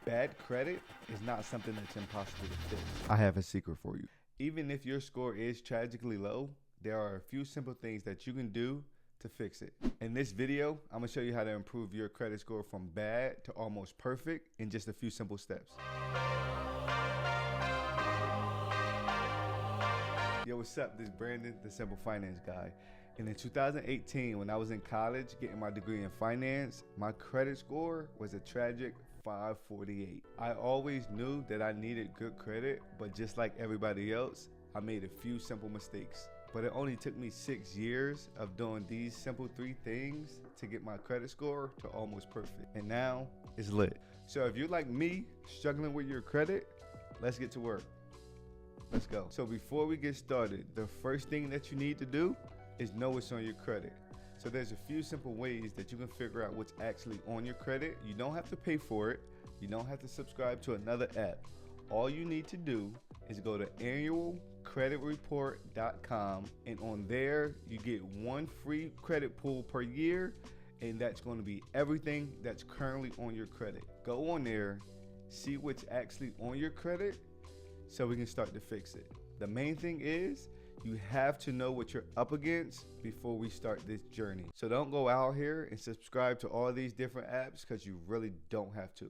Bad credit is not something that's impossible to fix. I have a secret for you. Even if your score is tragically low, there are a few simple things that you can do to fix it. In this video, I'm gonna show you how to improve your credit score from bad to almost perfect in just a few simple steps. Yo, what's up? This is Brandon, the Simple Finance Guy. And in 2018, when I was in college getting my degree in finance, my credit score was a tragic 548. I always knew that I needed good credit, but just like everybody else, I made a few simple mistakes. But it only took me 6 years of doing these simple 3 things to get my credit score to almost perfect. And now it's lit. So if you're like me, struggling with your credit, let's get to work. Let's go. So before we get started, the first thing that you need to do is know what's on your credit. So there's a few simple ways that you can figure out what's actually on your credit. You don't have to pay for it. You don't have to subscribe to another app. All you need to do is go to annualcreditreport.com, and on there you get 1 free credit pull per year, and that's going to be everything that's currently on your credit. Go on there, see what's actually on your credit so we can start to fix it. The main thing is you have to know what you're up against before we start this journey. So don't go out here and subscribe to all these different apps because you really don't have to.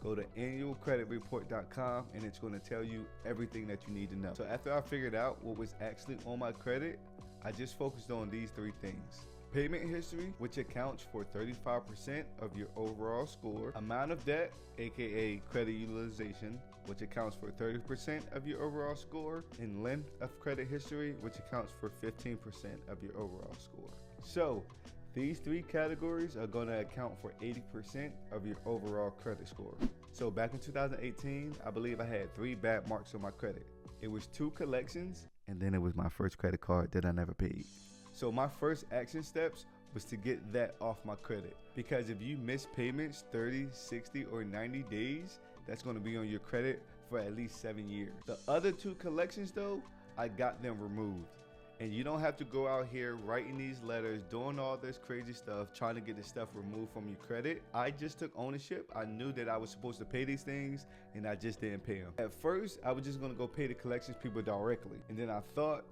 Go to annualcreditreport.com and it's going to tell you everything that you need to know. So after I figured out what was actually on my credit, I just focused on these 3 things. Payment history, which accounts for 35% of your overall score. Amount of debt, aka credit utilization, which accounts for 30% of your overall score. And length of credit history, which accounts for 15% of your overall score. So these 3 categories are going to account for 80% of your overall credit score. So back in 2018, I believe I had 3 bad marks on my credit. It was 2 collections, and then it was my first credit card that I never paid. So my first action steps was to get that off my credit, because if you miss payments 30, 60, or 90 days, that's going to be on your credit for at least 7 years. The other 2 collections though, I got them removed. And you don't have to go out here writing these letters, doing all this crazy stuff, trying to get this stuff removed from your credit. I just took ownership. I knew that I was supposed to pay these things, and I just didn't pay them. At first, I was just gonna go pay the collections people directly. And then I thought,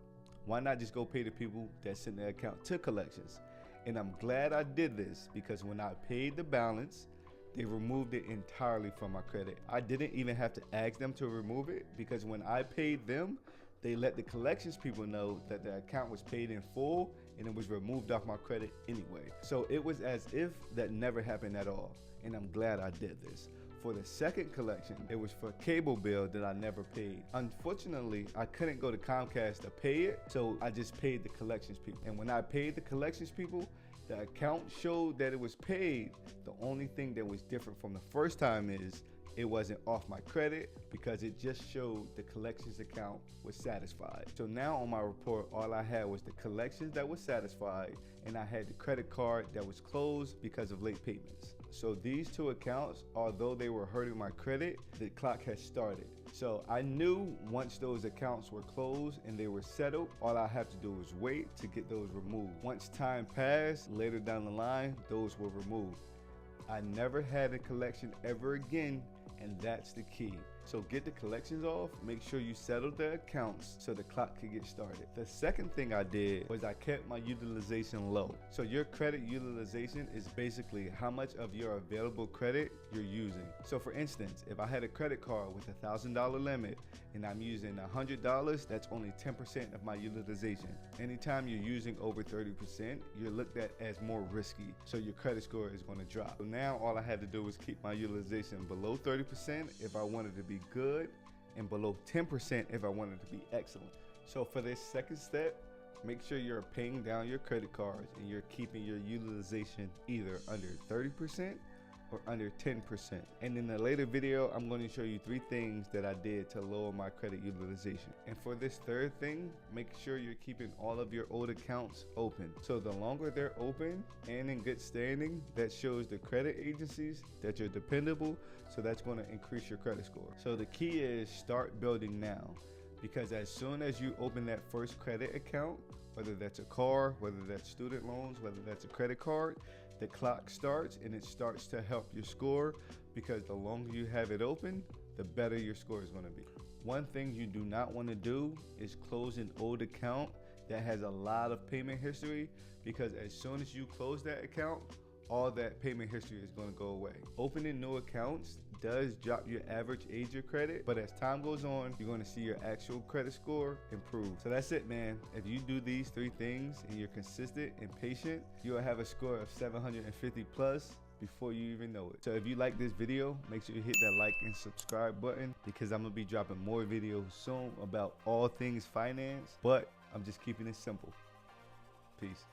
why not just go pay the people that send their account to collections? And I'm glad I did this, because when I paid the balance, they removed it entirely from my credit. I didn't even have to ask them to remove it, because when I paid them, they let the collections people know that the account was paid in full and it was removed off my credit anyway. So it was as if that never happened at all. And I'm glad I did this. For the second collection, it was for cable bill that I never paid. Unfortunately, I couldn't go to Comcast to pay it, so I just paid the collections people. And when I paid the collections people, the account showed that it was paid. The only thing that was different from the first time is it wasn't off my credit, because it just showed the collections account was satisfied. So now on my report, all I had was the collections that was satisfied, and I had the credit card that was closed because of late payments. So these 2 accounts, although they were hurting my credit, the clock has started. So I knew once those accounts were closed and they were settled, all I have to do was wait to get those removed. Once time passed, later down the line, those were removed. I never had a collection ever again, and that's the key. So get the collections off, make sure you settle the accounts so the clock can get started. The second thing I did was I kept my utilization low. So your credit utilization is basically how much of your available credit you're using. So for instance, if I had a credit card with $1,000 limit and I'm using $100, that's only 10% of my utilization. Anytime you're using over 30%, you're looked at as more risky, so your credit score is going to drop. So now all I had to do was keep my utilization below 30% if I wanted to be good, and below 10% if I wanted to be excellent. So for this second step, make sure you're paying down your credit cards and you're keeping your utilization either under 30% or under 10%. And in a later video, I'm going to show you 3 things that I did to lower my credit utilization. And for this third thing, make sure you're keeping all of your old accounts open. So the longer they're open and in good standing, that shows the credit agencies that you're dependable, so that's going to increase your credit score. So the key is start building now, because as soon as you open that first credit account, whether that's a car, whether that's student loans, whether that's a credit card, the clock starts and it starts to help your score. because the longer you have it open, the better your score is going to be. One thing you do not want to do is close an old account that has a lot of payment history, because as soon as you close that account, all that payment history is going to go away. Opening new accounts does drop your average age of credit, but as time goes on, you're going to see your actual credit score improve. So that's it, man. If you do these 3 things and you're consistent and patient, you'll have a score of 750 plus before you even know it. So if you like this video, make sure you hit that like and subscribe button, because I'm gonna be dropping more videos soon about all things finance, but I'm just keeping it simple. Peace.